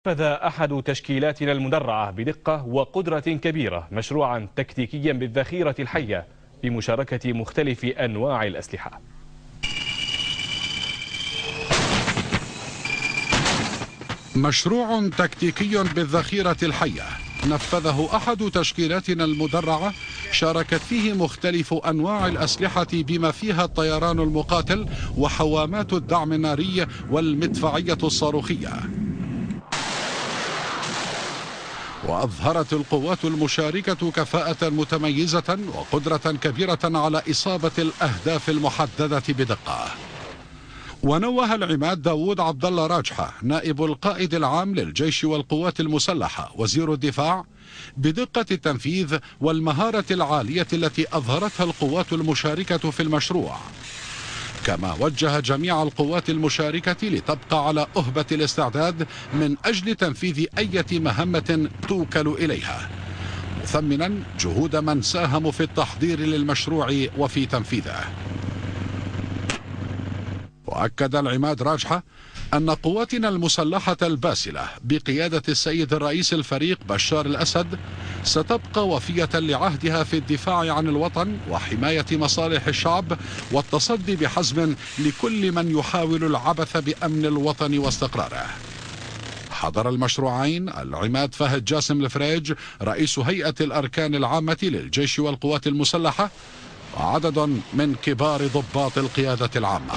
نفذ أحد تشكيلاتنا المدرعة بدقة وقدرة كبيرة مشروعا تكتيكيا بالذخيرة الحية بمشاركة مختلف أنواع الأسلحة. مشروع تكتيكي بالذخيرة الحية نفذه أحد تشكيلاتنا المدرعة شاركت فيه مختلف أنواع الأسلحة بما فيها الطيران المقاتل وحوامات الدعم الناري والمدفعية الصاروخية. وأظهرت القوات المشاركة كفاءة متميزة وقدرة كبيرة على إصابة الأهداف المحددة بدقة. ونوه العماد داود عبد الله راجحة نائب القائد العام للجيش والقوات المسلحة وزير الدفاع بدقة التنفيذ والمهارة العالية التي أظهرتها القوات المشاركة في المشروع، كما وجه جميع القوات المشاركة لتبقى على أهبة الاستعداد من أجل تنفيذ أي مهمة توكل إليها، مثمنا جهود من ساهموا في التحضير للمشروع وفي تنفيذه. وأكد العماد راجحة أن قواتنا المسلحة الباسلة بقيادة السيد الرئيس الفريق بشار الأسد ستبقى وفية لعهدها في الدفاع عن الوطن وحماية مصالح الشعب والتصدي بحزم لكل من يحاول العبث بأمن الوطن واستقراره. حضر المشروعين العماد فهد جاسم الفريج رئيس هيئة الأركان العامة للجيش والقوات المسلحة وعدد من كبار ضباط القيادة العامة.